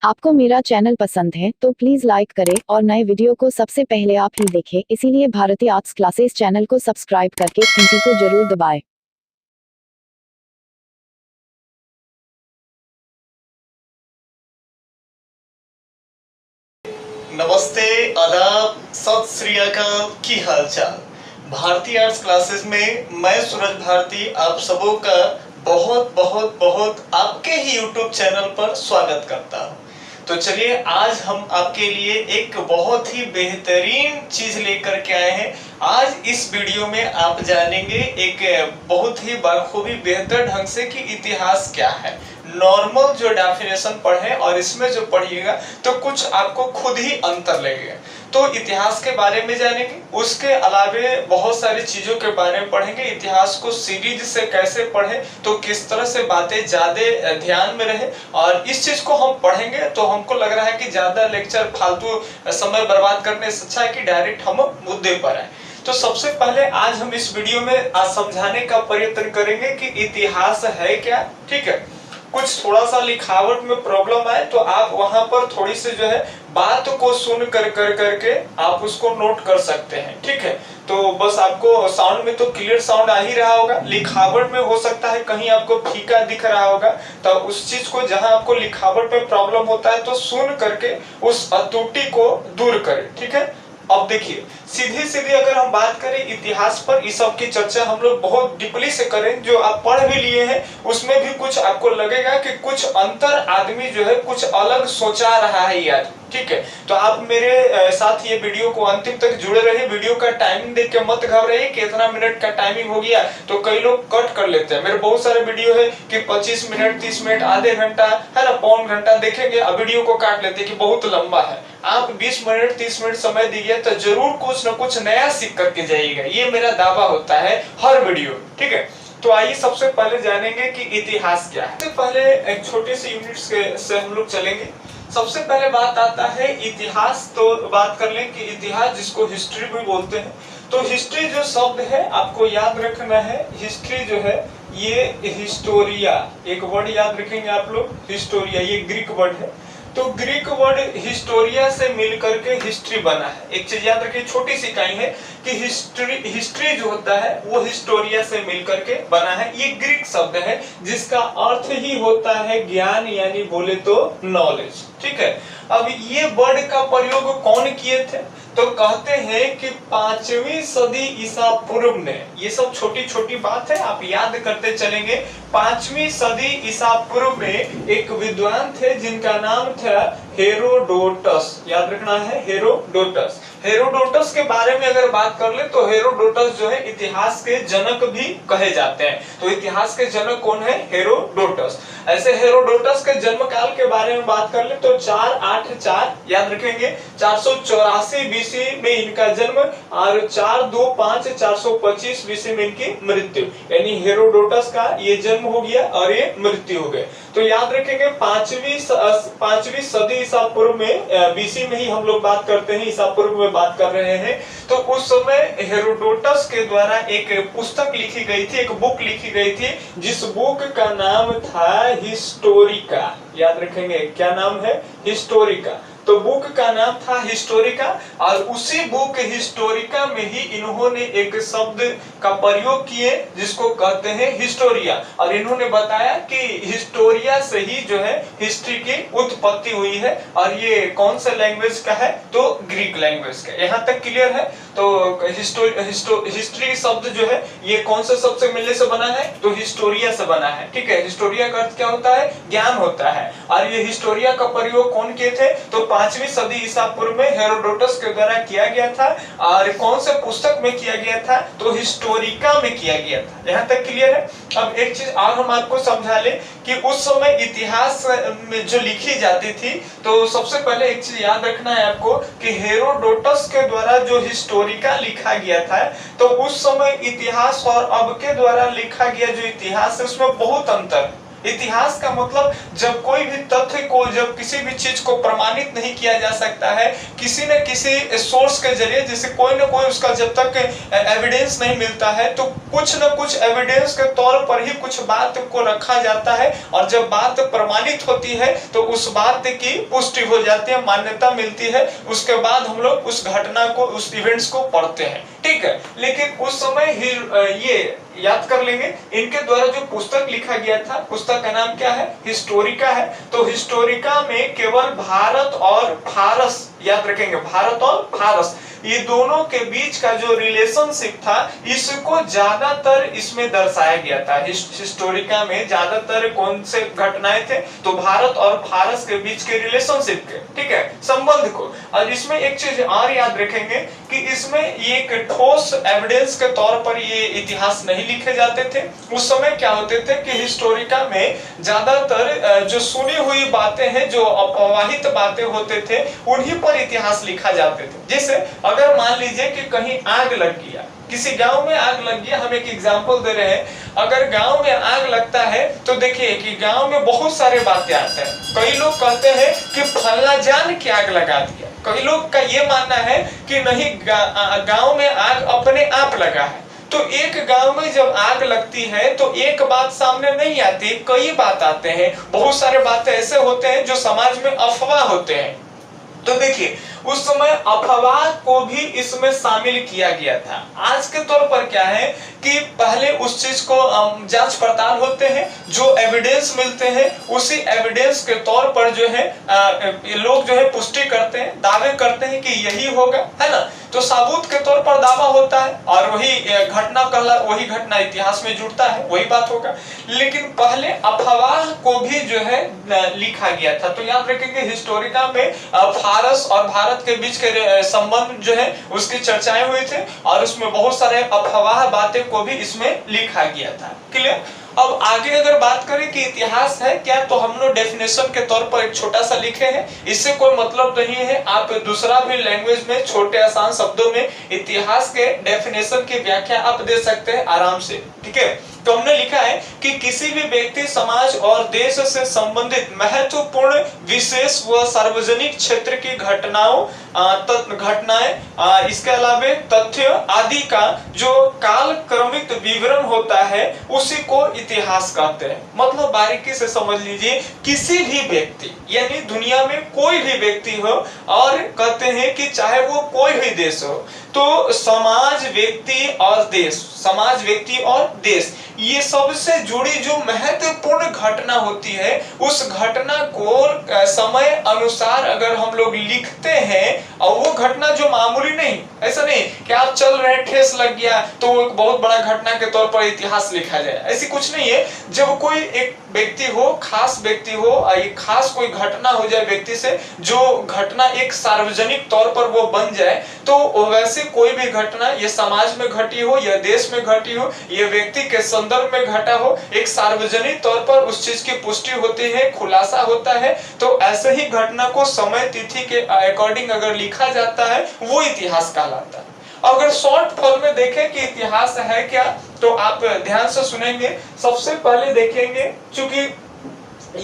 आपको मेरा चैनल पसंद है तो प्लीज लाइक करें और नए वीडियो को सबसे पहले आप ही देखें, इसीलिए भारती आर्ट्स क्लासेस चैनल को सब्सक्राइब करके घंटी को जरूर दबाएं। नमस्ते, आदाब, सत श्री अकाल, की हाल चाल। भारती आर्ट्स क्लासेस में मैं सूरज भारती आप सबों का बहुत बहुत बहुत आपके ही YouTube चैनल पर स्वागत करता हूं। तो चलिए आज हम आपके लिए एक बहुत ही बेहतरीन चीज लेकर के आए हैं। आज इस वीडियो में आप जानेंगे एक बहुत ही बखूबी बेहतर ढंग से कि इतिहास क्या है। नॉर्मल जो डेफिनेशन पढ़े और इसमें जो पढ़िएगा तो कुछ आपको खुद ही अंतर लगेगा। तो इतिहास के बारे में जानेंगे, उसके अलावे बहुत सारी चीजों के बारे में पढ़ेंगे। इतिहास को सीरीज से कैसे पढ़े तो किस तरह से बातें ज्यादा ध्यान में रहे, और इस चीज को हम पढ़ेंगे तो हमको लग रहा है कि ज्यादा लेक्चर फालतू समय बर्बाद करने से अच्छा है कि डायरेक्ट हम मुद्दे पर आए। तो सबसे पहले आज हम इस वीडियो में समझाने का प्रयत्न करेंगे कि इतिहास है क्या। ठीक है, कुछ थोड़ा सा लिखावट में प्रॉब्लम आए तो आप वहां पर थोड़ी सी जो है बात को सुन करके आप उसको नोट कर सकते हैं। ठीक है, तो बस आपको साउंड में तो क्लियर साउंड आ ही रहा होगा, लिखावट में हो सकता है कहीं आपको फीका दिख रहा होगा, तो उस चीज को जहां आपको लिखावट में प्रॉब्लम होता है तो सुन करके उस त्रुटि को दूर करें। ठीक है, अब देखिए सीधी सीधी अगर हम बात करें इतिहास पर, इस सब की चर्चा हम लोग बहुत डीपली से करें, जो आप पढ़ भी लिए हैं उसमें भी कुछ आपको लगेगा कि कुछ अंतर आदमी जो है कुछ अलग सोचा रहा है यार। ठीक है, तो आप मेरे साथ ये वीडियो को अंतिम तक जुड़े रहिए। वीडियो का टाइमिंग देख के मत घबराइए कितना मिनट का टाइमिंग हो गया, तो कई लोग कट कर लेते हैं। मेरे बहुत सारे वीडियो है कि 25 मिनट 30 मिनट आधे घंटा है ना, पौन घंटा देखेंगे, अब वीडियो को काट लेते हैं कि बहुत लंबा है। आप 20 मिनट 30 मिनट समय दीजिए तो जरूर कुछ न कुछ नया सीख करके जाइएगा, ये मेरा दावा होता है हर वीडियो। ठीक है, तो आइए सबसे पहले जानेंगे कि इतिहास क्या है। सबसे पहले एक छोटे से यूनिट से हम लोग चलेंगे। सबसे पहले बात आता है इतिहास, तो बात कर लें कि इतिहास जिसको हिस्ट्री भी बोलते हैं, तो हिस्ट्री जो शब्द है आपको याद रखना है। हिस्ट्री जो है ये हिस्टोरिया, एक वर्ड याद रखेंगे आप लोग, हिस्टोरिया ये ग्रीक वर्ड है। तो ग्रीक वर्ड हिस्टोरिया से मिलकर के हिस्ट्री बना है। एक चीज याद रखिए, छोटी सी इकाई है कि हिस्ट्री जो होता है वो हिस्टोरिया से मिलकर के बना है। ये ग्रीक शब्द है जिसका अर्थ ही होता है ज्ञान, यानी बोले तो नॉलेज। ठीक है, अब ये वर्ड का प्रयोग कौन किए थे, तो कहते हैं कि 5वीं सदी ईसा पूर्व में, ये सब छोटी छोटी बात है आप याद करते चलेंगे। 5वीं सदी ईसा पूर्व में एक विद्वान थे जिनका नाम था हेरोडोटस। याद रखना है हेरोडोटस। हेरोडोटस के बारे में अगर बात कर ले तो हेरोडोटस जो है इतिहास के जनक भी कहे जाते हैं। तो इतिहास के जनक कौन है, हेरोडोटस। ऐसे हेरोडोटस के जन्म काल के बारे में बात कर ले तो 484 याद रखेंगे, 484 बीसी में इनका जन्म और 425 425 बीसी में इनकी मृत्यु, यानी हेरोडोटस का ये जन्म हो गया और ये मृत्यु हो गए। तो याद रखेंगे 5वीं सदी ईसा पूर्व में, बीसी में ही हम लोग बात करते हैं, ईसा पूर्व में बात कर रहे हैं। तो उस समय हेरोडोटस के द्वारा एक पुस्तक लिखी गई थी, एक बुक लिखी गई थी, जिस बुक का नाम था हिस्टोरिका। याद रखेंगे क्या नाम है, हिस्टोरिका। तो बुक का नाम था हिस्टोरिका, और उसी बुक हिस्टोरिका में ही इन्होंने एक शब्द का प्रयोग किए जिसको कहते हैं हिस्टोरिया, और इन्होंने बताया कि हिस्टोरिया से ही जो है हिस्ट्री की उत्पत्ति हुई है। और ये कौन सा लैंग्वेज का है, तो ग्रीक लैंग्वेज का। यहाँ तक क्लियर है। तो हिस्ट्री शब्द जो है ये कौन से शब्द से मिलने से बना है, तो हिस्टोरिया से बना है। ठीक है, हिस्टोरिया का अर्थ क्या होता है, ज्ञान होता है। और ये हिस्टोरिया का प्रयोग कौन किए थे, तो 5वीं सदी ईसा पूर्व में हेरोडोटस के द्वारा किया गया था। और कौन से पुस्तक में किया गया था, तो हिस्टोरिका में किया गया था। यहाँ तक क्लियर है। अब एक चीज और हम आपको समझा ले कि उस समय इतिहास में जो लिखी जाती थी, तो सबसे पहले एक चीज याद रखना है आपको कि हेरोडोटस के द्वारा जो हिस्टोरिका लिखा गया था, तो उस समय इतिहास और अब के द्वारा लिखा गया जो इतिहास है उसमें बहुत अंतर है। इतिहास का मतलब जब कोई भी तथ्य को, जब किसी भी चीज को प्रमाणित नहीं किया जा सकता है किसी न किसी सोर्स के जरिए, जैसे कोई ना कोई उसका जब तक एविडेंस नहीं मिलता है तो कुछ न कुछ एविडेंस के तौर पर ही कुछ बात को रखा जाता है, और जब बात प्रमाणित होती है तो उस बात की पुष्टि हो जाती है, मान्यता मिलती है, उसके बाद हम लोग उस घटना को, उस इवेंट्स को पढ़ते हैं। ठीक है, लेकिन उस समय ये याद कर लेंगे, इनके द्वारा जो पुस्तक लिखा गया था, पुस्तक का नाम क्या है? हिस्टोरिका है। तो हिस्टोरिका में केवल भारत और फारस, याद रखेंगे, भारत और फारस, ये दोनों के बीच का जो रिलेशनशिप था इसको ज्यादातर इसमें दर्शाया गया था। हिस्टोरिका में ज्यादातर कौन से घटनाएं थे? तो भारत और फारस के बीच के रिलेशनशिप के, ठीक है, संबंध को। और इसमें एक चीज और याद रखेंगे कि इसमें एक ठोस एविडेंस के तौर पर ये इतिहास नहीं लिखे जाते थे। उस समय क्या होते थे कि हिस्टोरिका में ज्यादातर जो सुनी हुई बातें हैं, जो अपवाहित बातें होते थे, उन्हीं पर इतिहास लिखा जाते थे। जैसे अगर मान लीजिए कि कहीं आग लग गया, किसी गांव में आग लग गया, हम एक एग्जांपल दे रहे हैं, अगर गांव में आग लगता है तो देखिए कि गांव में बहुत सारे बातें आते हैं। कई लोग कहते हैं कि फलना जान के आग लगा दिया, कई लोग का ये मानना है कि नहीं, गांव में आग अपने आप लगा है। तो एक गांव में जब आग लगती है तो एक बात सामने नहीं आती, कई बात आते हैं, बहुत सारे बातें ऐसे होते हैं जो समाज में अफवाह होते हैं। तो देखिए उस समय अफवाह को भी इसमें शामिल किया गया था। आज के तौर पर क्या है कि पहले उस चीज को जांच पड़ताल होते हैं, जो एविडेंस मिलते हैं उसी एविडेंस के तौर पर जो है लोग जो है पुष्टि करते हैं, दावे करते हैं कि यही होगा, है ना। तो सबूत के तौर पर दावा होता है और वही घटना वही घटना इतिहास में जुड़ता है, वही बात होगा। लेकिन पहले अफवाह को भी जो है लिखा गया था। तो याद रखेंगे हिस्टोरिका में फारस और भारत के बीच के संबंध जो है उसकी चर्चाएं हुई थी और उसमें बहुत सारे अफवाह बातें को भी इसमें लिखा गया था। क्लियर? अब आगे अगर बात करें कि इतिहास है क्या, तो हम लोग डेफिनेशन के तौर पर एक छोटा सा लिखे हैं, इससे कोई मतलब नहीं है। आप दूसरा भी लैंग्वेज में छोटे आसान शब्दों में इतिहास के डेफिनेशन की व्याख्या आप दे सकते हैं आराम से, ठीक है। तो हमने लिखा है कि किसी भी व्यक्ति, समाज और देश से संबंधित महत्वपूर्ण, विशेष व सार्वजनिक क्षेत्र की घटनाएं, इसके अलावा तथ्य आदि का जो काल क्रमिक विवरण होता है उसी को इतिहास कहते हैं। मतलब बारीकी से समझ लीजिए, किसी भी व्यक्ति यानी दुनिया में कोई भी व्यक्ति हो और कहते हैं कि चाहे वो कोई भी देश हो, तो समाज, व्यक्ति और देश, समाज, व्यक्ति और देश, ये सबसे जुड़ी जो महत्वपूर्ण घटना होती है उस घटना को समय अनुसार अगर हम लोग लिखते हैं, और वो घटना जो मामूली नहीं, ऐसा नहीं कि आप चल रहे ठेस लग गया तो वो एक बहुत बड़ा घटना के तौर पर इतिहास लिखा जाए, ऐसी कुछ नहीं है। जब कोई एक व्यक्ति हो, खास व्यक्ति हो, एक खास कोई घटना हो जाए व्यक्ति से, जो घटना एक सार्वजनिक तौर पर वो बन जाए, तो वैसे कोई भी घटना ये समाज में घटी हो या देश में घटी हो, ये व्यक्ति के संदर्भ में घटा हो, एक सार्वजनिक तौर पर उस चीज की पुष्टि होती है, खुलासा होता है। तो ऐसे ही घटना को समय तिथि के अकॉर्डिंग अगर लिखा जाता है वो इतिहास कहलाता है। अगर शॉर्ट फॉर्म में देखें कि इतिहास है क्या, तो आप ध्यान से सुनेंगे। सबसे पहले देखेंगे, चूंकि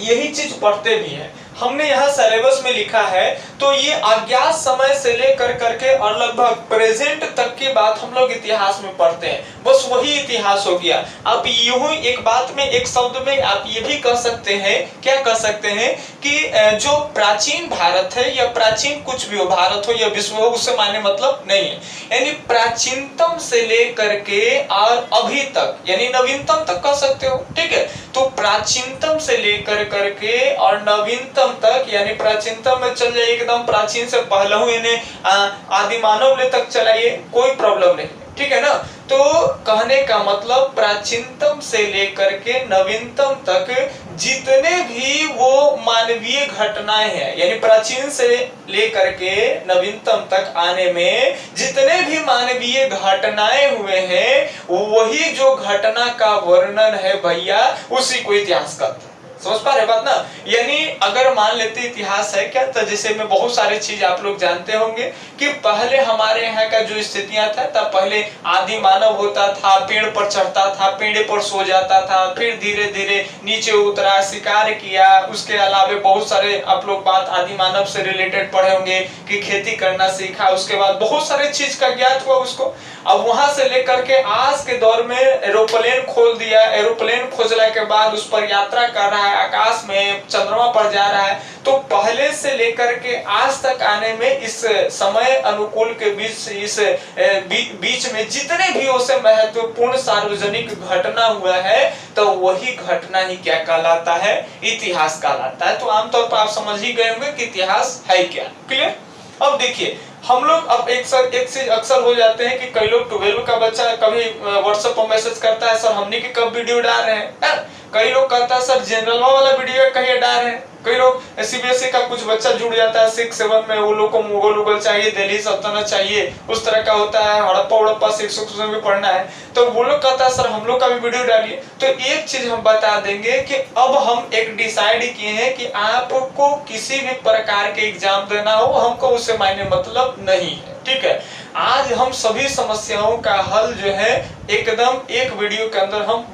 यही चीज पढ़ते भी है, हमने यहाँ सिलेबस में लिखा है, तो ये अज्ञात समय से लेकर करके और लगभग प्रेजेंट तक की बात हम लोग इतिहास में पढ़ते हैं, बस वही इतिहास हो गया। आप यूं ही एक बात में, एक शब्द में आप ये भी कह सकते हैं, क्या कह सकते हैं कि जो प्राचीन भारत है या प्राचीन कुछ भी हो, भारत हो या विश्व हो, उससे माने मतलब नहीं है। यानी प्राचीनतम से लेकर के और अभी तक यानी नवीनतम तक कह सकते हो, ठीक है। तो प्राचीनतम से लेकर करके और नवीनतम तक, यानी प्राचीनतम में चल जाइए एकदम प्राचीन से पहले हूं यानी आदि मानव तक चलाइए, कोई प्रॉब्लम नहीं, ठीक है ना। तो कहने का मतलब प्राचीनतम से लेकर के नवीनतम तक जितने भी वो मानवीय घटनाएं हैं, यानी प्राचीन से लेकर के नवीनतम तक आने में जितने भी मानवीय घटनाएं हुए हैं, वही जो घटना का वर्णन है भैया, उसी को इतिहास कहते हैं। समझ पा रहे बात ना। यानी अगर मान लेते इतिहास है क्या, तो जैसे में बहुत सारी चीज आप लोग जानते होंगे कि पहले हमारे यहाँ का जो स्थितियां था, तब पहले आदि मानव होता था, पेड़ पर चढ़ता था, पेड़ पर सो जाता था, फिर धीरे धीरे नीचे उतरा, शिकार किया। उसके अलावा बहुत सारे आप लोग बात आदि मानव से रिलेटेड पढ़े होंगे कि खेती करना सीखा, उसके बाद बहुत सारे चीज का ज्ञात हुआ उसको। अब वहां से लेकर के आज के दौर में एरोप्लेन खोल दिया, एरोप्लेन खोजने के बाद उस पर यात्रा कर रहा है, आकाश में चंद्रमा पर जा रहा है। तो पहले से लेकर के आज तक आने में इस समय अनुकूल के बीच में जितने भी उससे महत्वपूर्ण सार्वजनिक घटना हुआ है, तो वही घटना ही क्या कहलाता है, इतिहास कहलाता है। तो आमतौर पर आप समझ ही गए होंगे कि इतिहास है क्या। क्लियर। अब देखिए हम लोग अब एक चीज अक्सर हो जाते हैं कि कई लोग 12 का बच्चा कभी व्हाट्सएप पर मैसेज करता है, सर हमने की कब वीडियो डाल रहे हैं। कई लोग कहता है सर जनरल वाला वीडियो कहीं डाल रहे हैं। कई लोग सीबीएसई का कुछ बच्चा जुड़ जाता है 6-7 में, वो लोग को मुगल उगल चाहिए, दिल्ली सल्तनत चाहिए, उस तरह का होता है, हड़प्पा उड़प्पा 6 में भी पढ़ना है, तो वो लोग कहता है सर हम लोग का भी वीडियो डालिए। तो एक चीज हम बता देंगे कि अब हम एक डिसाइड किए हैं कि आपको किसी भी प्रकार के एग्जाम देना हो, हमको उससे मायने मतलब नहीं है। ठीक है, आज हम सभी समस्याओं का हल जो है एकदम एक वीडियो के अंदर हम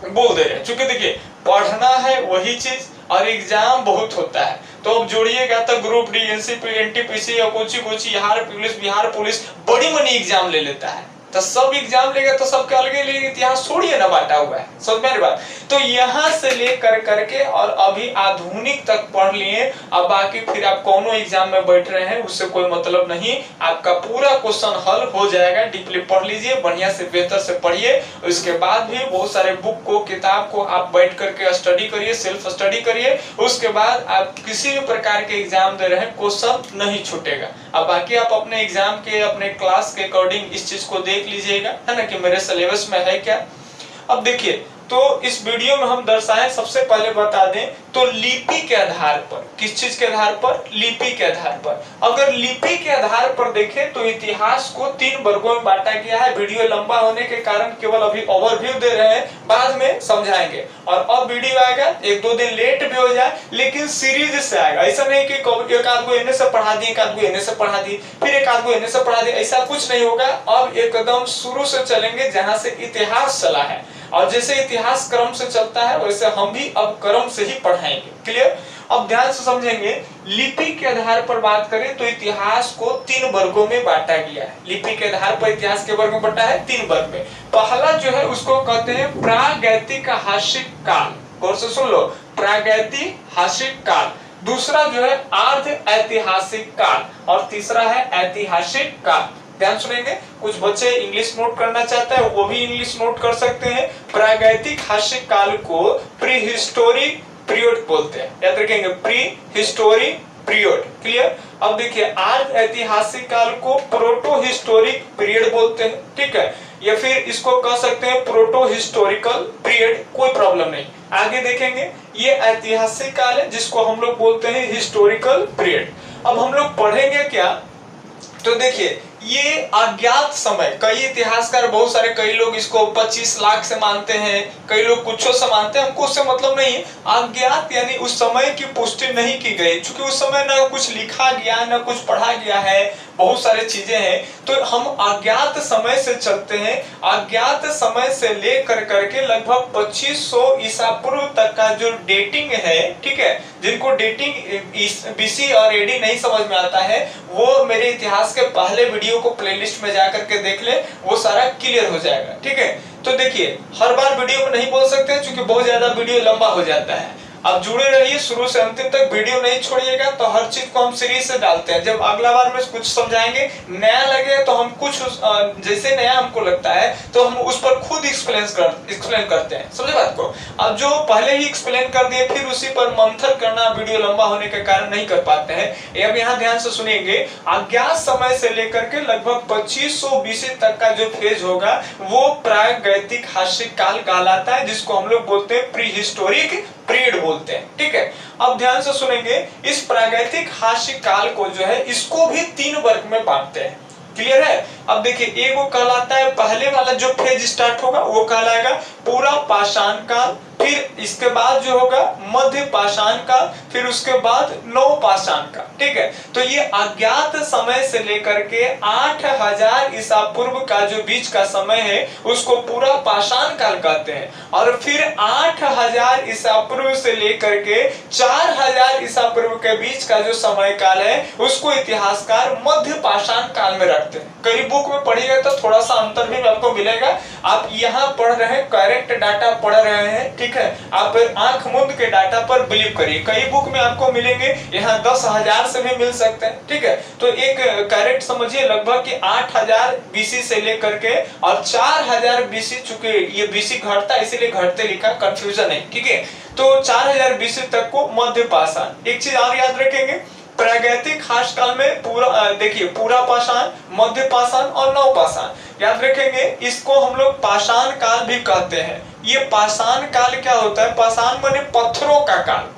बोल दे रहे हैं। चूंकि देखिए पढ़ना है वही चीज और एग्जाम बहुत होता है, तो अब जोड़िएगा तो ग्रुप डी, एनसीपी, एनटीपीसी या कोची बिहार पुलिस बड़ी मनी एग्जाम ले लेता है। तो सब एग्जाम लेगा तो सबके अलग लेंगे, इतिहास छोड़िए ना बांटा हुआ है। समझ में बात। तो यहाँ से लेकर करके और अभी आधुनिक तक पढ़ लिए, अब बाकी फिर आप कौन एग्जाम में बैठ रहे हैं उससे कोई मतलब नहीं, आपका पूरा क्वेश्चन हल हो जाएगा। डीपली पढ़ लीजिए, बढ़िया से बेहतर से पढ़िए। उसके बाद भी बहुत सारे बुक को, किताब को आप बैठ करके स्टडी करिए, सेल्फ स्टडी करिए। उसके बाद आप किसी भी प्रकार के एग्जाम दे रहे हैं, क्वेश्चन नहीं छूटेगा। अब बाकी आप अपने एग्जाम के, अपने क्लास के अकॉर्डिंग इस चीज को देख लीजिएगा, है ना, कि मेरे सिलेबस में है क्या। अब देखिए तो इस वीडियो में हम दर्शाएं, सबसे पहले बता दें तो लिपि के आधार पर, किस चीज के आधार पर, लिपि के आधार पर। अगर लिपि के आधार पर देखें तो इतिहास को 3 वर्गों में बांटा गया है। वीडियो लंबा होने के कारण केवल अभी ओवरव्यू दे रहे हैं, बाद में समझाएंगे। और अब वीडियो आएगा 1-2 दिन लेट भी हो जाए, लेकिन सीरीज से आएगा। ऐसा नहीं कि एक आध को इन्हें से पढ़ा दिए, एक आध को इन्हें से पढ़ा दिए, फिर एक आध को इन्हें से पढ़ा दिए, ऐसा कुछ नहीं होगा। अब एकदम शुरू से चलेंगे जहां से इतिहास चला है, और जैसे इतिहास क्रम से चलता है वैसे हम भी अब क्रम से ही पढ़ाएंगे। क्लियर। अब ध्यान से समझेंगे, लिपि के आधार पर बात करें तो इतिहास को 3 वर्गों में बांटा गया है। लिपि के आधार पर इतिहास के वर्ग में बांटा है 3 वर्ग में। पहला जो है उसको कहते हैं प्रागैतिहासिक काल, गौर से सुन लो, प्रागैतिहासिक काल। दूसरा जो है अर्ध ऐतिहासिक काल, और तीसरा है ऐतिहासिक काल। ध्यान सुनेंगे, कुछ बच्चे इंग्लिश नोट करना चाहते हैं वो भी इंग्लिश नोट कर सकते हैं। प्रागैतिहासिक काल को प्री हिस्टोरिक पीरियड बोलते हैं, याद रखेंगे, प्री हिस्टोरिक पीरियड। क्लियर। अब देखिए अर्ध ऐतिहासिक काल को प्रोटो हिस्टोरिक पीरियड बोलते हैं, ठीक है, या फिर इसको कह सकते हैं प्रोटो हिस्टोरिकल पीरियड, कोई प्रॉब्लम नहीं। आगे देखेंगे ये ऐतिहासिक काल है जिसको हम लोग बोलते हैं हिस्टोरिकल पीरियड। अब हम लोग पढ़ेंगे क्या, तो देखिए ये अज्ञात समय, कई इतिहासकार बहुत सारे, कई लोग इसको 25 लाख से मानते हैं, कई लोग कुछ से मानते हैं, हमको उससे मतलब नहीं है। अज्ञात यानी उस समय की पुष्टि नहीं की गई, क्योंकि उस समय ना कुछ लिखा गया ना कुछ पढ़ा गया है, बहुत सारी चीजें हैं। तो हम अज्ञात समय से चलते हैं। अज्ञात समय से लेकर करके लगभग 2500 ईसा पूर्व तक का जो डेटिंग है, ठीक है, जिनको डेटिंग बीसी और एडी नहीं समझ में आता है वो मेरे इतिहास के पहले वीडियो को प्लेलिस्ट में जाकर के देख ले, वो सारा क्लियर हो जाएगा। ठीक है, तो देखिए हर बार वीडियो में नहीं बोल सकते क्योंकि बहुत ज्यादा वीडियो लंबा हो जाता है। अब जुड़े रहिए शुरू से अंतिम तक, वीडियो नहीं छोड़िएगा। तो हर चीज को हम सीरीज से डालते हैं, जब अगला बार में कुछ समझाएंगे नया लगे तो हम कुछ जैसे नया हमको लगता है तो हम उस पर खुद एक्सप्लेन करते हैं, समझे बात को। अब जो पहले ही एक्सप्लेन कर दिए फिर उसी पर मंथन करना वीडियो लंबा होने के कारण नहीं कर पाते हैं। अब यहाँ ध्यान से सुनेंगे, अज्ञात समय से लेकर के लगभग 2500 BC तक का जो फेज होगा वो प्रागैतिहासिक काल कहलाता है, जिसको हम लोग बोलते हैं प्री हिस्टोरिक पीरियड बोलते हैं। ठीक है, अब ध्यान से सुनेंगे, इस प्रागैतिहासिक काल को जो है इसको भी 3 वर्ग में बांटते हैं। क्लियर है। अब देखिए एक वो कहलाता है, पहले वाला जो फेज स्टार्ट होगा वो कहलाएगा पूरा पाषाण काल, फिर इसके बाद जो होगा मध्य पाषाण काल, फिर उसके बाद नव पाषाण काल। ठीक है, तो ये अज्ञात समय से लेकर के 8000 ईसा पूर्व का जो बीच का समय है उसको पूरा पाषाण काल कहते हैं। और फिर 8000 ईसा पूर्व से लेकर के 4000 ईसा पूर्व के बीच का जो समय काल है उसको इतिहासकार मध्य पाषाण काल में रखते हैं। कई बुक में पढ़िएगा तो थोड़ा सा अंतर भी आपको मिलेगा। आप यहाँ पढ़ रहे हैं, करेक्ट डाटा पढ़ रहे हैं, ठीक है, आप आंख मूंद के डाटा पर बिलीव करिए। कई बुक में आपको मिलेंगे यहाँ 10,000 से भी मिल सकते हैं। ठीक है, तो एक करेक्ट समझिए लगभग कि 8000 बीसी से लेकर के और 4000 बीसी, चूंकि ये बीसी घटता है इसीलिए घटते लिखा, कंफ्यूजन है। ठीक है, तो 4000 बीसी तक को मध्य पाषाण। एक चीज और याद रखेंगे, प्रागैतिक हास्य काल में पूरा देखिए पूरा पाषाण, मध्य पाषाण और नव पाषाण याद रखेंगे। इसको हम लोग पाषाण काल भी कहते हैं। ये पाषाण काल क्या होता है? पाषाण माने पत्थरों का काल,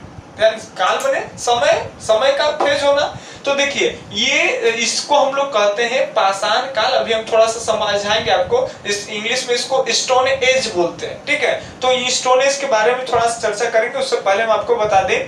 काल माने समय, समय का फेज होना। तो देखिए ये इसको हम लोग कहते हैं पाषाण काल। अभी हम थोड़ा सा समझाएंगे आपको, इस इंग्लिश में इसको स्टोन एज बोलते हैं। ठीक है, तो ये स्टोन एज के बारे में थोड़ा सा चर्चा करेंगे। उससे पहले हम आपको बता दें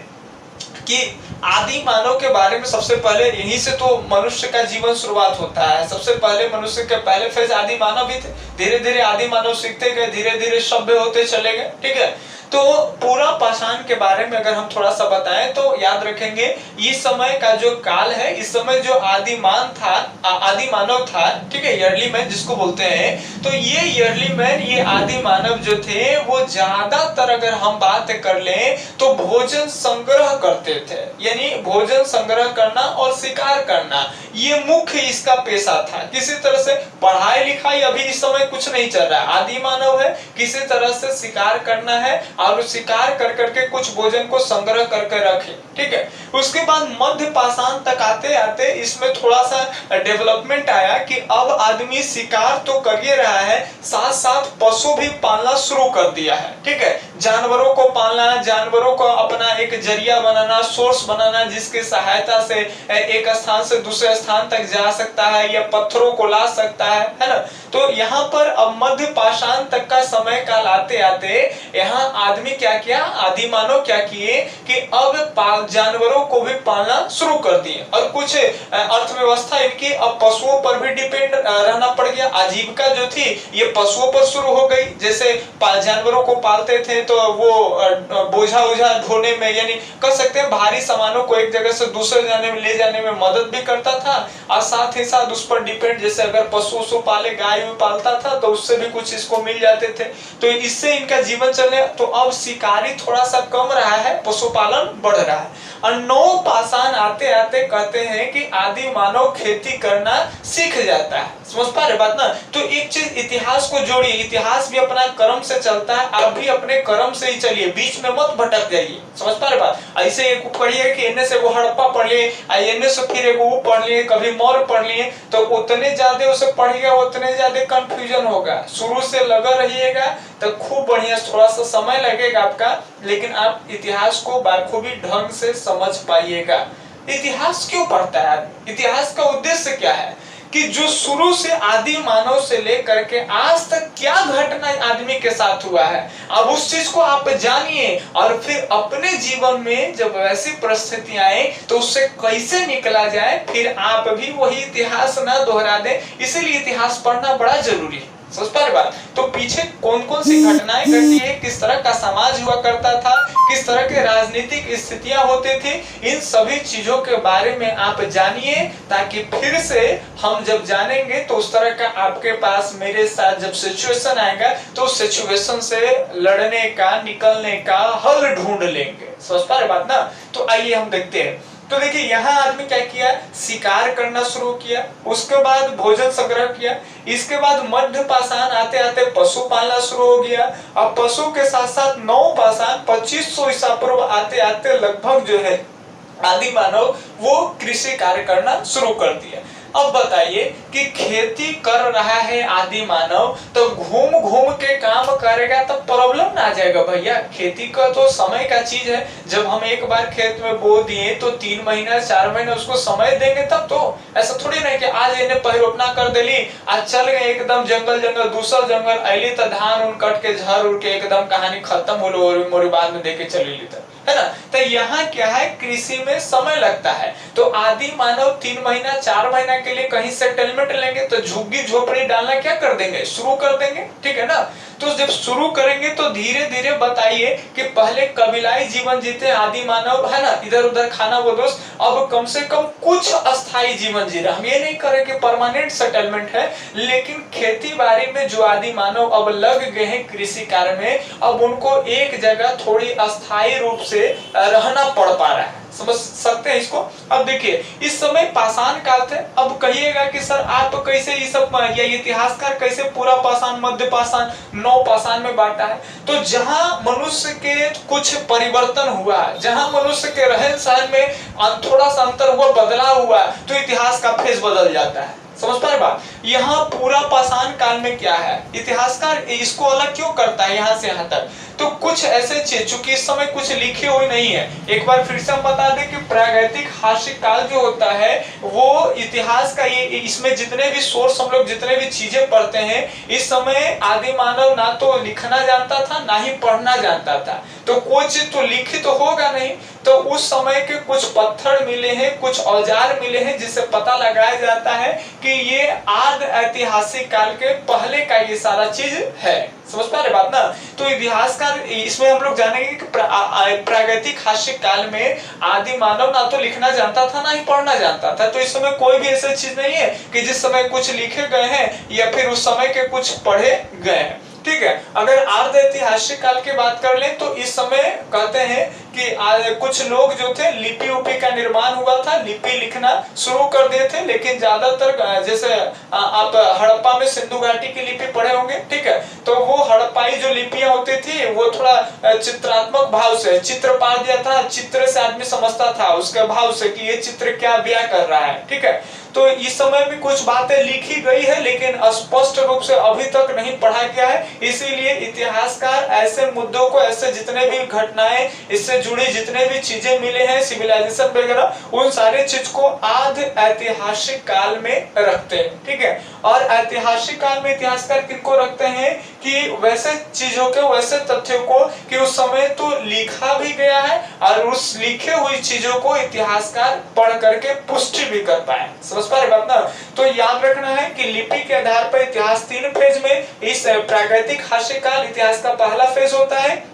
कि आदि मानव के बारे में सबसे पहले यहीं से तो मनुष्य का जीवन शुरुआत होता है। सबसे पहले मनुष्य के पहले फेज आदि मानव ही थे। धीरे धीरे आदि मानव सीखते गए, धीरे धीरे सभ्य होते चले गए। ठीक है, तो पूरा पाषाण के बारे में अगर हम थोड़ा सा बताएं तो याद रखेंगे इस समय का जो काल है, इस समय जो आदिमान था, आदि मानव था, ठीक है, ईयरली मैन जिसको बोलते हैं, तो ये ईयरली मैन, ये आदि मानव जो थे वो ज्यादातर अगर हम बात कर लें तो भोजन संग्रह करते थे। यानी भोजन संग्रह करना और शिकार करना ये मुख्य इसका पेशा था। किसी तरह से पढ़ाई लिखाई अभी इस समय कुछ नहीं चल रहा है। आदि मानव है, किसी तरह से शिकार करना है और शिकार कर करके कुछ भोजन को संग्रह करके रखे। ठीक है, उसके बाद मध्य पाषाण तक आते आते इसमें थोड़ा सा डेवलपमेंट आया कि अब आदमी शिकार तो कर ही रहा है, साथ साथ पशु भी पालना शुरू कर दिया है। ठीक है, जानवरों को पालना, जानवरों को अपना एक जरिया बनाना, सोर्स बनाना जिसकी सहायता से एक स्थान से दूसरे स्थान तक जा सकता है या पत्थरों को ला सकता है ना। तो यहाँ पर अब मध्य पाषाण तक का समय काल आते आते यहाँ आदमी क्या किया, आदि मानव क्या किए कि अब जानवरों को भी पालना शुरू कर दिए और कुछ अर्थव्यवस्था इनकी अब पशुओं पर भी डिपेंड रहना पड़ गया। आजीविका जो थी ये पशुओं पर शुरू हो गई। जैसे जानवरों को पालते थे तो वो बोझा ओझा ढोने में, यानी कह सकते हैं भारी सामानों को एक जगह से दूसरे जाने में ले जाने में मदद भी करता था और साथ ही साथ उस पर डिपेंड, जैसे अगर पशु पाले, गाय पालता था तो उससे भी कुछ इसको मिल जाते थे, तो इससे इनका जीवन चले। तो अब शिकारी थोड़ा सा कम रहा है, पशुपालन बढ़ रहा है। और नव पाषाण आते आते कहते हैं कि आदि मानव खेती करना सीख जाता है। समझ पा रहे बात ना? तो एक चीज इतिहास को जोड़िए, इतिहास भी अपना कर्म से चलता है, आप भी अपने कर्म से ही चलिए, बीच में मत भटक जाइए। समझ पा रहे बात? ऐसे एक पढ़िए कि इनने से वो हड़प्पा पढ़ लिए, इनने से फिर एक वो पढ़ लिए, कभी मौर्य पढ़ लिए, तो उतने ज्यादा उसे पढ़िएगा उतने ज्यादा कंफ्यूजन होगा। शुरू से लगा रहिएगा तो खूब बढ़िया, थोड़ा सा समय लगेगा आपका, लेकिन आप इतिहास को बाखूबी ढंग से समझ पाइएगा। इतिहास क्यों पढ़ता है आदमी? इतिहास का उद्देश्य क्या है कि जो शुरू से आदि मानव से लेकर के आज तक क्या घटना आदमी के साथ हुआ है, अब उस चीज को आप जानिए और फिर अपने जीवन में जब वैसी परिस्थितियां आए तो उससे कैसे निकला जाए, फिर आप भी वही इतिहास ना दोहरा दें। इसीलिए इतिहास पढ़ना बड़ा जरूरी है। समझ पा रहे बात? तो पीछे कौन कौन सी घटनाएं घटी है, किस तरह का समाज हुआ करता था, किस तरह के राजनीतिक स्थितियां होते थे, इन सभी चीजों के बारे में आप जानिए, ताकि फिर से हम जब जानेंगे तो उस तरह का आपके पास मेरे साथ जब सिचुएशन आएगा तो उस सिचुएशन से लड़ने का, निकलने का हल ढूंढ लेंगे। समझ पा रहे बात ना? तो आइए हम देखते हैं। तो देखिए यहाँ आदमी क्या किया, शिकार करना शुरू किया, उसके बाद भोजन संग्रह किया, इसके बाद मध्य पाषाण आते आते पशु पालना शुरू हो गया। अब पशु के साथ साथ नव पाषाण 2500 ईसा पूर्व आते आते लगभग जो है आदि मानव वो कृषि कार्य करना शुरू कर दिया। अब बताइए कि खेती कर रहा है आदि मानव, तो घूम घूम के काम करेगा तो प्रॉब्लम ना आ जाएगा भैया। खेती का तो समय का चीज है, जब हम एक बार खेत में बो दिए तो 3 महीना 4 महीने उसको समय देंगे तब तो। ऐसा थोड़ी नहीं कि आज इन्हें पहिरोपना कर देली, आज चल गए एकदम जंगल जंगल दूसरा जंगल अली तो धान उन कट के झर उड़ के एकदम कहानी खत्म हो मोरी बाद में देके चली ली, है ना। तो यहाँ क्या है, कृषि में समय लगता है। तो आदि मानव 3 महीना 4 महीना के लिए कहीं सेटलमेंट लेंगे तो झुग्गी झोपड़ी डालना क्या कर देंगे, शुरू कर देंगे, ठीक है ना। तो जब शुरू करेंगे तो धीरे धीरे बताइए कि पहले कबीलाई जीवन जीते आदि मानव, है ना, इधर उधर खाना बदोश, अब कम से कम कुछ अस्थायी जीवन जी रहे। हम ये नहीं करें कि परमानेंट सेटलमेंट है, लेकिन खेती बाड़ी में जो आदि मानव अब लग गए हैं कृषि कार्य में, अब उनको एक जगह थोड़ी अस्थायी रूप से रहना पड़ पा रहा है। समझ सकते हैं इसको। अब देखिए इस समय पाषाण काल थे। अब कहिएगा कि सर आप कैसे ये सब, या इतिहासकार कैसे पूरा पाषाण, मध्य पाषाण, नौ पाषाण में बांटा है। तो जहां मनुष्य के कुछ परिवर्तन हुआ, जहां मनुष्य के रहन सहन में थोड़ा सा अंतर हुआ, बदलाव हुआ, तो इतिहास का फेस बदल जाता है। समझ पा रहे बात। यहाँ पूरा पाषाण काल में क्या है, इतिहासकार इसको अलग क्यों करता है यहाँ से यहाँ तक, तो कुछ ऐसे चीज चूंकि इस समय कुछ लिखी हुई नहीं है। एक बार फिर से हम बता दें कि प्रागैतिक हास्य काल जो होता है वो इतिहास का, ये इसमें जितने भी सोर्स हम लोग जितने भी चीजें पढ़ते हैं, इस समय आदि मानव ना तो लिखना जानता था ना ही पढ़ना जानता था, तो कोई चीज तो लिखी तो होगा नहीं। तो उस समय के कुछ पत्थर मिले हैं, कुछ औजार मिले हैं, जिससे पता लगाया जाता है कि ये आदि ऐतिहासिक काल के पहले का ये सारा चीज है। समझ पा रहे बात ना। तो इतिहासकार इसमें हम लोग जानेंगे कि प्रागैतिक हास्य काल में आदि मानव ना तो लिखना जानता था ना ही पढ़ना जानता था। तो इस समय कोई भी ऐसी चीज नहीं है कि जिस समय कुछ लिखे गए हैं या फिर उस समय के कुछ पढ़े गए हैं, ठीक है। अगर आर्ध ऐतिहासिक काल की बात कर लें तो इस समय कहते हैं कि कुछ लोग जो थे लिपि उपी का निर्माण हुआ था, लिपि लिखना शुरू कर दिए थे, लेकिन ज्यादातर जैसे आप हड़प्पा में सिंधु घाटी की लिपि पढ़े होंगे, ठीक है। तो वो हड़प्पाई जो लिपियां होती थी वो थोड़ा चित्रात्मक भाव से चित्र पा दिया था, चित्र से आदमी समझता था उसके भाव से कि ये चित्र क्या बयां कर रहा है, ठीक है। तो इस समय भी कुछ बातें लिखी गई है लेकिन स्पष्ट रूप से अभी तक नहीं पढ़ा गया है। इसीलिए इतिहासकार ऐसे मुद्दों को, ऐसे जितने भी घटनाएं, इससे जुड़ी जितने भी चीजें मिले हैं सिविलाइजेशन वगैरह, उन सारे चीज को आधे ऐतिहासिक काल में रखते हैं, ठीक है। और ऐतिहासिक काल में इतिहासकार किनको रखते हैं कि वैसे चीजों के, वैसे तथ्यों को कि उस समय तो लिखा भी गया है और उस लिखे हुई चीजों को इतिहासकार पढ़ करके पुष्टि भी कर पाए। समझ पा रहे बात ना। तो याद रखना है कि लिपि के आधार पर इतिहास 3 फेज में, इस प्रागैतिक हास्य काल इतिहास का पहला फेज होता है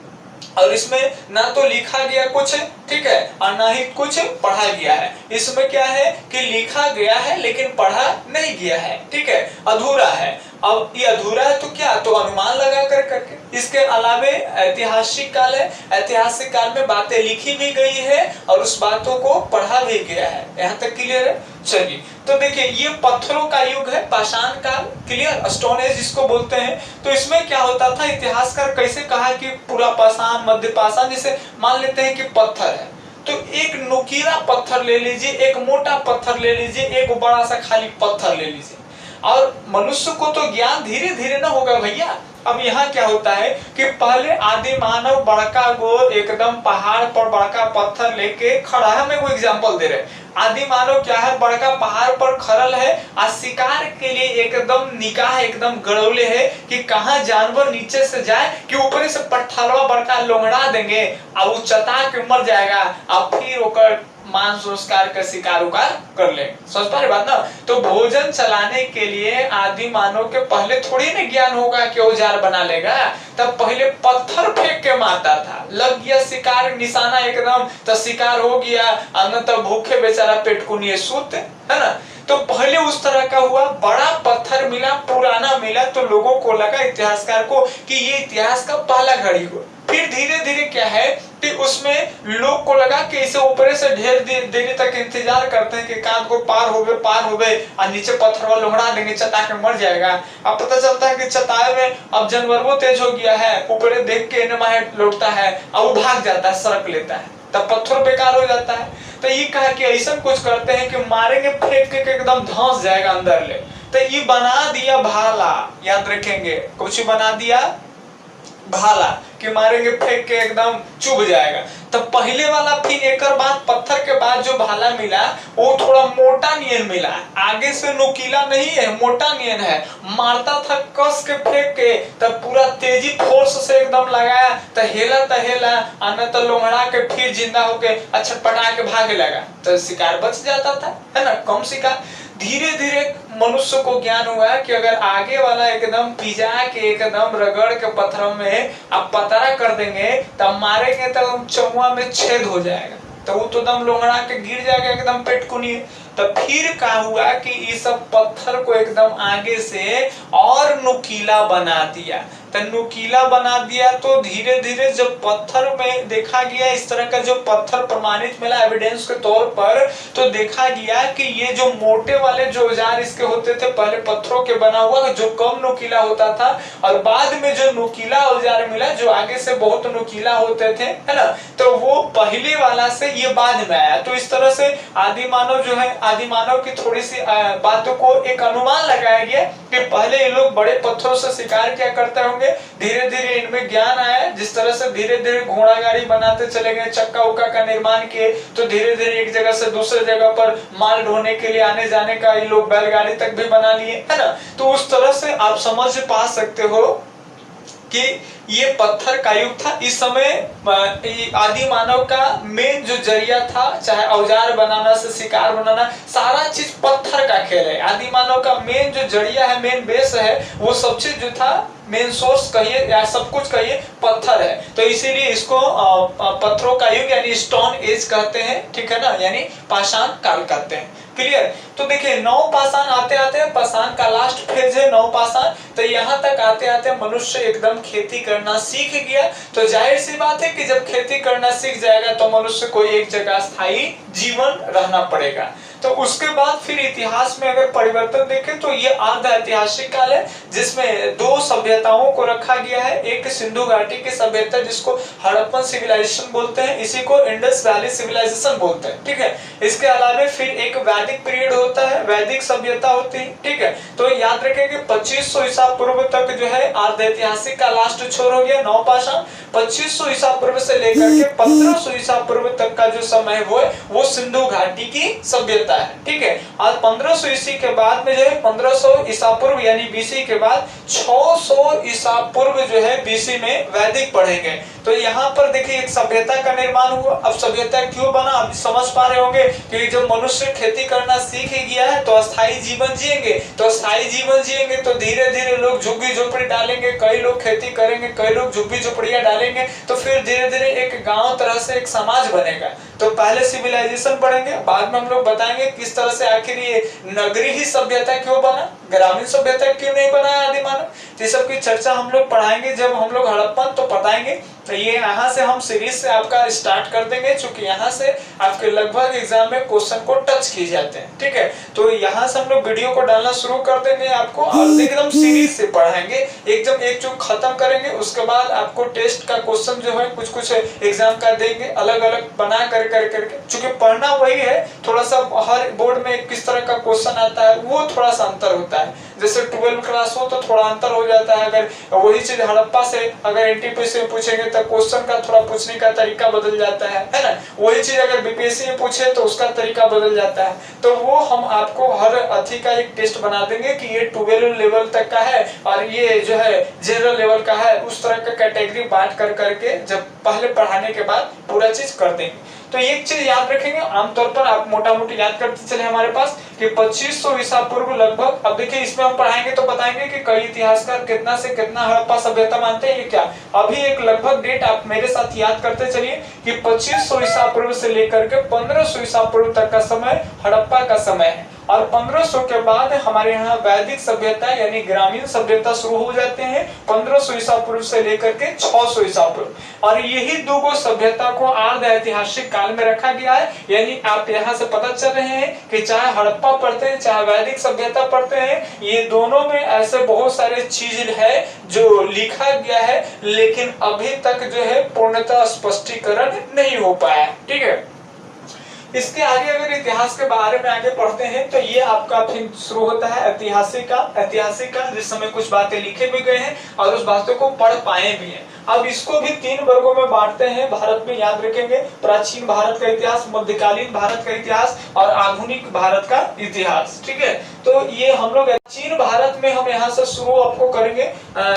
और इसमें ना तो लिखा गया कुछ, ठीक है, और ना ही कुछ पढ़ा गया है। इसमें क्या है कि लिखा गया है लेकिन पढ़ा नहीं गया है, ठीक है, अधूरा है। अब ये अधूरा है तो क्या, तो अनुमान लगा कर करके। इसके अलावे ऐतिहासिक काल है, ऐतिहासिक काल में बातें लिखी भी गई है और उस बातों को पढ़ा भी गया है। यहाँ तक क्लियर है। चलिए तो देखिए ये पत्थरों का युग है, पाषाण काल, क्लियर, स्टोन एज जिसको बोलते हैं। तो इसमें क्या होता था, इतिहासकार कैसे कहा कि पूरा पाषाण, मध्य पाषाण, जैसे मान लेते हैं कि पत्थर है तो एक नुकीला पत्थर ले लीजिए, एक मोटा पत्थर ले लीजिए, एक बड़ा सा खाली पत्थर ले लीजिए, और मनुष्य को तो ज्ञान धीरे धीरे ना होगा भैया। अब यहाँ क्या होता है कि पहले आदि मानव बड़का गोर एकदम पहाड़ पर बड़का पत्थर लेके खड़ा है। हम एक एग्जांपल दे रहे, आदि मानव क्या है, बड़का पहाड़ पर खड़ल है और शिकार के लिए एकदम निगाह एकदम गड़ौले है कि कहाँ जानवर नीचे से जाए कि ऊपर से पट्ठालवा बड़का लोंगड़ा देंगे और वो चता के मर जाएगा और फिर ओकर मांस संस्कार का शिकार उकार कर ले। समझ पा रहे बात ना। तो भोजन चलाने के लिए आदि मानव के पहले थोड़ी ना ज्ञान होगा कि औजार बना लेगा, तब पहले पत्थर फेंक के मारता था, लग गया शिकार निशाना एकदम तो शिकार हो गया, और न तो भूखे बेचारा पेट को नहीं सूते, है ना। तो पहले उस तरह का हुआ, बड़ा पत्थर मिला, पुराना मिला, तो लोगों को लगा, इतिहासकार को, कि ये इतिहास का पहला घड़ी हो। फिर धीरे धीरे क्या है कि उसमें लोग को लगा कि इसे ऊपर से ढेर देर तक इंतजार करते हैं कि कांध को पार हो गए और नीचे पत्थर वाला लोहड़ा देंगे, चता के मर जाएगा। अब पता चलता है कि चताए में अब जानवर वो तेज हो गया है, ऊपर देख के इन्हें लौटता है और वो भाग जाता है, सड़क लेता है। तब पत्थर बेकार हो जाता है। तो ये कहा कि ऐसा कुछ करते हैं कि मारेंगे फेंक के एकदम धंस जाएगा अंदर ले। तो ये बना दिया भाला, याद रखेंगे, कुछ बना दिया भाला कि मारेंगे फेंक के एकदम चुभ जाएगा। तो पहले वाला फिर एक बाद पत्थर के बाद जो भाला मिला वो थोड़ा मोटा नियन मिला, आगे से नुकीला नहीं है, मोटा नियन है। मारता था कस के फेंक के, तब पूरा तेजी फोर्स से एकदम लगाया तो हेला आना तो लोहड़ा के फिर जिंदा होके अच्छा पटा के भागे लगा, तो शिकार बच जाता था, है ना, कम शिकार। धीरे धीरे मनुष्य को ज्ञान हुआ कि अगर आगे वाला एकदम पिजा के एकदम रगड़ के पत्थरों में आप पतरा कर देंगे तब मारेंगे तो चौवा में छेद हो जाएगा, तो वो तो एकदम लोहड़ा के गिर जाएगा एकदम पेट कुनिए। तो फिर क्या हुआ कि इस सब पत्थर को एकदम आगे से और नुकीला बना दिया। तो नुकीला बना दिया तो धीरे धीरे जब पत्थर में देखा गया इस तरह का जो पत्थर प्रमाणित मिला एविडेंस के तौर पर, तो देखा गया कि ये जो मोटे वाले जो औजार इसके होते थे पहले पत्थरों के बना हुआ जो कम नुकीला होता था, और बाद में जो नुकीला औजार मिला जो आगे से बहुत नुकीला होते थे, है ना, तो वो पहले वाला से ये बाद में आया। तो इस तरह से आदि मानव जो है, आदि मानव की थोड़ी सी बातों को एक अनुमान लगाया गया कि पहले ये लोग बड़े पत्थरों से शिकार किया करते होंगे, धीरे धीरे इनमें ज्ञान आया, जिस तरह से धीरे धीरे घोड़ा गाड़ी बनाते चले गए, चक्का उक्का का निर्माण किए, तो धीरे धीरे एक जगह से दूसरे जगह पर माल ढोने के लिए आने जाने का ये लोग बैलगाड़ी तक भी बना लिए, है ना। तो उस तरह से आप समझ पा सकते हो कि ये पत्थर का युग था। इस समय आदि मानव का मेन जो जरिया था, चाहे औजार बनाना से शिकार बनाना, सारा चीज पत्थर का खेल है। आदि मानव का मेन जो जरिया है, मेन बेस है, वो सब चीज जो था मेन सोर्स कहिए या सब कुछ कहिए पत्थर है। तो इसीलिए इसको पत्थरों का युग यानी स्टोन एज कहते हैं, ठीक है ना, यानी पाषाण काल कहते हैं। क्लियर। तो देखिए नव पाषाण आते आते पाषाण का लास्ट फेज है नव पाषाण, तो यहाँ तक आते आते मनुष्य एकदम खेती करना सीख गया। तो जाहिर सी बात है कि जब खेती करना सीख जाएगा तो मनुष्य को एक जगह स्थायी जीवन रहना पड़ेगा। तो उसके बाद फिर इतिहास में अगर परिवर्तन देखें तो ये अर्ध ऐतिहासिक काल है जिसमें दो सभ्यताओं को रखा गया है। एक सिंधु घाटी की सभ्यता जिसको हड़प्पन सिविलाइजेशन बोलते हैं, इसी को इंडस वैली सिविलाइजेशन बोलते हैं, ठीक है। इसके अलावा फिर एक वैदिक पीरियड होता है, वैदिक सभ्यता होती है, ठीक है। तो याद रखें कि 2500 ईसा पूर्व तक जो है अर्ध ऐतिहासिक का लास्ट छोर हो गया नव पाषाण। 2500 ईसा पूर्व से लेकर के 1500 ईसा पूर्व तक का जो समय वो सिंधु घाटी की सभ्यता है, ठीक है। और 1500 ईसा के बाद में जो है 1500 ईसा पूर्व यानी बीसी के बाद 600 ईसा पूर्व जो है बीसी में वैदिक पढ़ेंगे। तो यहाँ पर देखिए एक सभ्यता का निर्माण हुआ। अब सभ्यता क्यों बना आप समझ पा रहे होंगे कि जब मनुष्य खेती करना सीख ही गया है तो अस्थायी जीवन जिएंगे, तो अस्थायी जीवन जिएंगे तो धीरे धीरे लोग झुग्गी झोपड़ी डालेंगे, कई लोग खेती करेंगे, कई लोग झुग्गी झोपड़ियां डालेंगे, तो फिर धीरे धीरे एक गांव तरह से एक समाज बनेगा। तो पहले सिविलाइजेशन पढ़ेंगे, बाद में हम लोग बताएंगे किस तरह से आखिर ये नगरी ही सभ्यता क्यों बना, ग्रामीण सभ्यता क्यों नहीं बना आदि मानव। ये सब की चर्चा हम लोग पढ़ाएंगे जब हम लोग हड़प्पन तो बताएंगे। तो ये यहाँ से हम सीरीज से आपका स्टार्ट कर देंगे, क्योंकि यहाँ से आपके लगभग एग्जाम में क्वेश्चन को टच किए जाते हैं, ठीक है। तो यहाँ से हम लोग वीडियो को डालना शुरू कर देंगे आपको और एकदम सीरीज से पढ़ाएंगे, एकदम एक चुक खत्म करेंगे। उसके बाद आपको टेस्ट का क्वेश्चन जो है कुछ कुछ एग्जाम का देंगे अलग अलग बना कर करके, चूंकि पढ़ना वही है, थोड़ा सा हर बोर्ड में किस तरह का क्वेश्चन आता है वो थोड़ा सा अंतर होता है। जैसे 12 क्लास हो तो थोड़ा अंतर हो जाता है। अगर वही चीज हड़प्पा से अगर एनटीपीसी से पूछेंगे तो क्वेश्चन का थोड़ा पूछने का तरीका बदल जाता है ना। वही चीज अगर बीपीएससी में पूछे तो उसका तरीका बदल जाता है। तो वो हम आपको हर अथी का एक टेस्ट बना देंगे कि ये 12 लेवल तक का है और ये जो है जनरल लेवल का है, उस तरह का कैटेगरी बांट कर करके जब पहले पढ़ाने के बाद पूरा चीज कर देंगे। तो एक चीज याद रखेंगे, आमतौर पर आप मोटा मोटी याद करते चले हमारे पास कि 2500 ईसा पूर्व लगभग। अब देखिए इसमें हम पढ़ाएंगे तो बताएंगे कि कई इतिहासकार कितना से कितना हड़प्पा सभ्यता मानते हैं ये क्या। अभी एक लगभग डेट आप मेरे साथ याद करते चलिए कि 2500 ईसा पूर्व से लेकर के 1500 ईसा पूर्व तक का समय हड़प्पा का समय है। और 1500 के बाद हमारे यहाँ वैदिक सभ्यता यानी ग्रामीण सभ्यता शुरू हो जाते हैं 1500 ईसा पूर्व से लेकर के 600 ईसा पूर्व। और यही दो सभ्यता को अर्ध ऐतिहासिक काल में रखा गया है। यानी आप यहाँ से पता चल रहे हैं कि चाहे हड़प्पा पढ़ते हैं चाहे वैदिक सभ्यता पढ़ते हैं, ये दोनों में ऐसे बहुत सारे चीज है जो लिखा गया है, लेकिन अभी तक जो है पूर्णतः स्पष्टीकरण नहीं हो पाया। ठीक है, इसके आगे अगर इतिहास के बारे में आगे पढ़ते हैं तो ये आपका फिर शुरू होता है ऐतिहासिक का, जिस समय कुछ बातें लिखे भी गए हैं और उस बातों को पढ़ पाए भी हैं। अब इसको भी 3 वर्गों में बांटते हैं भारत में, याद रखेंगे, प्राचीन भारत का इतिहास, मध्यकालीन भारत का इतिहास और आधुनिक भारत का इतिहास। ठीक है, तो ये हम लोग प्राचीन भारत में हम यहाँ से शुरू आपको करेंगे।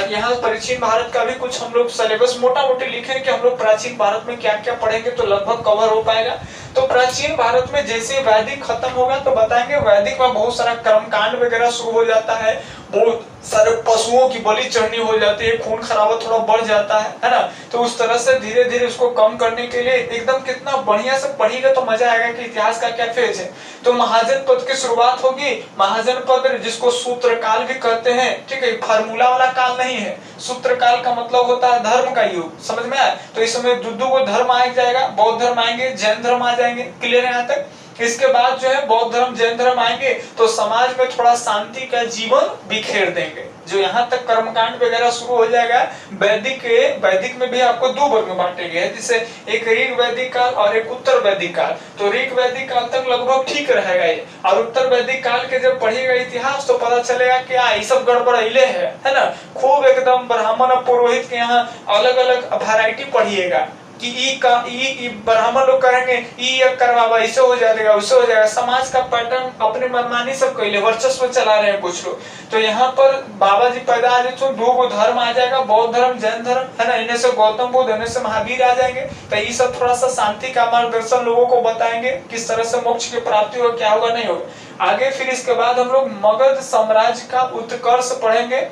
यहाँ प्राचीन भारत का भी कुछ हम लोग सिलेबस मोटा मोटी लिखे कि हम लोग प्राचीन भारत में क्या क्या पढ़ेंगे तो लगभग कवर हो पाएगा। तो प्राचीन भारत में जैसे वैदिक खत्म होगा तो बताएंगे वैदिक में बहुत सारा कर्मकांड वगैरह शुरू हो जाता है, बहुत सारे पशुओं की बलि चढ़नी हो जाती है, खून खराबा थोड़ा बढ़ जाता है ना। तो उस तरह से धीरे धीरे उसको कम करने के लिए एकदम कितना बढ़िया से पढ़िएगा तो मजा आएगा कि इतिहास का क्या फेज है। तो महाजन पद की शुरुआत होगी। महाजन पद जिसको सूत्र काल भी कहते हैं, ठीक है, फार्मूला वाला काल नहीं है। सूत्र काल का मतलब होता है धर्म का युग, समझ में आया। तो इस समय दो को धर्म आ जाएगा, बौद्ध धर्म आएंगे, जैन धर्म आ जाएंगे। क्लियर है यहाँ तक। इसके बाद जो है बौद्ध धर्म जैन धर्म आएंगे तो समाज में थोड़ा शांति का जीवन बिखेर देंगे। जो यहाँ तक कर्मकांड वगैरह शुरू हो जाएगा। वैदिक में भी आपको 2 वर्ग में बांटे गए हैं, जैसे एक ऋग वैदिक काल और एक उत्तर वैदिक काल। तो ऋग वैदिक काल तक लगभग ठीक रहेगा ये, और उत्तर वैदिक काल के जब पढ़िएगा इतिहास तो पता चलेगा कि ये सब गड़बड़ैले है ना। खूब एकदम ब्राह्मण और पुरोहित के यहाँ अलग अलग वैरायटी पढ़िएगा कि ई ब्राह्मण लोग करेंगे ई करवावा, इससे हो जाएगा उससे हो जाएगा। समाज का पैटर्न अपने मनमानी सब कैले वर्चस्व चला रहे हैं कुछ लोग। तो यहाँ पर बाबा जी पैदा आ जाए तो 2 धर्म आ जाएगा, बौद्ध धर्म जैन धर्म, है ना। इन्हें से गौतम बुद्ध, इन्हें से महावीर आ जाएंगे। तो ये सब थोड़ा सा शांति का मार्गदर्शन लोगों को बताएंगे, किस तरह से मोक्ष की प्राप्ति होगा, क्या होगा नहीं होगा आगे। फिर इसके बाद हम लोग मगध साम्राज्य का उत्कर्ष पढ़ेंगे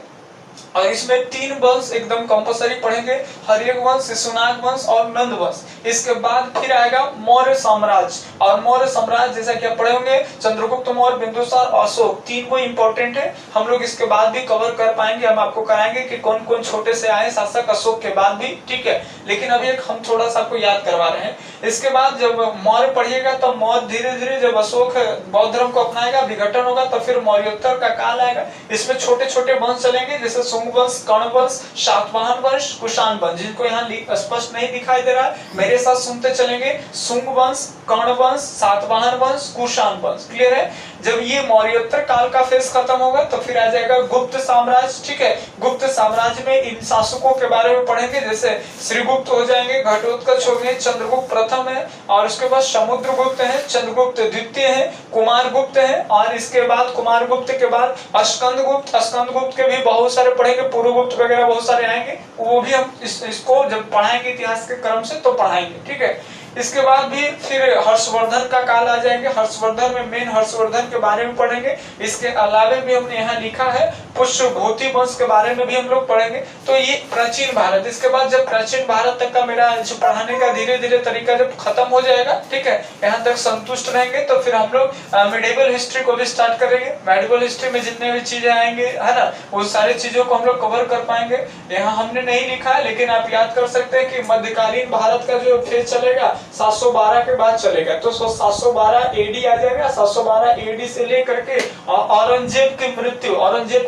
और इसमें 3 वंश एकदम कंपलसरी पढ़ेंगे, हर्यक वंश, शिशुनाग वंश और नंद वंश। इसके बाद फिर आएगा मौर्य साम्राज्य, और मौर्य साम्राज्य जैसा कि आप पढ़े होंगे चंद्रगुप्त मौर्य, बिंदुसार, अशोक, 3 को इंपॉर्टेंट है। हम लोग इसके बाद भी कवर कर पाएंगे, हम आपको कराएंगे कि कौन कौन छोटे से आए शासक अशोक के बाद भी, ठीक है। लेकिन अभी एक हम थोड़ा सा आपको याद करवा रहे हैं। इसके बाद जब मौर्य पढ़िएगा तो मौर्य धीरे धीरे जब अशोक बौद्ध धर्म को अपनाएगा, विघटन होगा, तो फिर मौर्योत्तर का काल आएगा। इसमें छोटे छोटे वंश चलेंगे, जैसे शुंग वंश, कर्ण वंश, सातवाहन वंश, कुषाण वंश, जिनको यहाँ स्पष्ट नहीं दिखाई दे रहा है, मेरे साथ सुनते चलेंगे। शुंग वंश, कर्ण वंश, सातवाहन वंश, कुषाण वंश। क्लियर है। जब ये मौर्योत्तर काल का फेज खत्म होगा तो फिर आ जाएगा गुप्त साम्राज्य, ठीक है। गुप्त साम्राज्य में इन शासकों के बारे में पढ़ेंगे, जैसे श्रीगुप्त हो जाएंगे, घटोत्कच हो गए, चंद्रगुप्त प्रथम है, और उसके बाद समुद्रगुप्त है, चंद्रगुप्त द्वितीय है, कुमारगुप्त है, और इसके बाद कुमारगुप्त के बाद स्कंदगुप्त। स्कंदगुप्त के भी बहुत सारे पढ़ेंगे, पूर्वगुप्त वगैरह बहुत सारे आएंगे, वो भी हम इसको जब पढ़ाएंगे इतिहास के क्रम से तो पढ़ाएंगे, ठीक है। इसके बाद भी फिर हर्षवर्धन का काल आ जाएंगे। हर्षवर्धन में मेन हर्षवर्धन के बारे में पढ़ेंगे। इसके अलावे भी हमने यहाँ लिखा है पुष्यभूति वंश के बारे में भी हम लोग पढ़ेंगे। तो ये प्राचीन भारत। इसके बाद जब प्राचीन भारत तक का मेरा जो पढ़ाने का धीरे धीरे तरीका जब खत्म हो जाएगा, ठीक है, यहाँ तक संतुष्ट रहेंगे, तो फिर हम लोग मेडिवल हिस्ट्री को भी स्टार्ट करेंगे। मेडिवल हिस्ट्री में जितने भी चीजें आएंगे, है ना, वो सारी चीजों को हम लोग कवर कर पाएंगे। यहाँ हमने नहीं लिखा है, लेकिन आप याद कर सकते हैं कि मध्यकालीन भारत का जो फेज चलेगा 712 के बाद चलेगा। तो 712 एडी आ जाएगा। 712 एडी से लेकर के औरंगजेब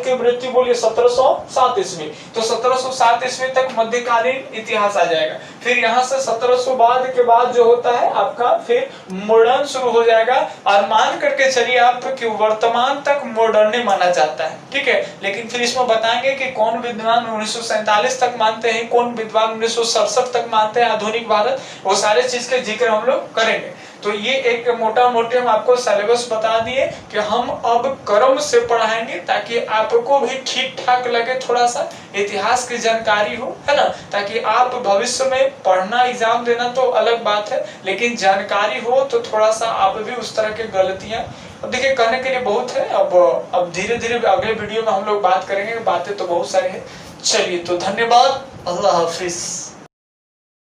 की मृत्यु बोलिए 1707 ईस्वी। तो 1707 ईस्वी तक मध्यकालीन इतिहास आ जाएगा। फिर यहाँ से 1700 के बाद जो होता है आपका फिर मॉडर्न शुरू हो जाएगा। और मान करके चलिए आप कि वर्तमान तक मॉडर्न माना जाता है, ठीक है। लेकिन फिर इसमें बताएंगे कि कौन विद्वान 1947 तक मानते हैं, कौन विद्वान 1967 तक मानते हैं आधुनिक भारत, वो सारे चीज के जिक्र हम लोग करेंगे। तो ये एक मोटा मोटी हम आपको सिलेबस बता दिए कि हम अब क्रम से पढ़ाएंगे ताकि आपको भी ठीक ठाक लगे, थोड़ा सा इतिहास की जानकारी हो, है ना, ताकि आप भविष्य में पढ़ना एग्जाम देना तो अलग बात है, लेकिन जानकारी हो तो थोड़ा सा आप भी उस तरह की गलतियां, अब देखिए कहने के लिए बहुत है। अब धीरे धीरे अगले वीडियो में हम लोग बात करेंगे, बातें तो बहुत सारी है। चलिए तो धन्यवाद, अल्लाह हाफिज।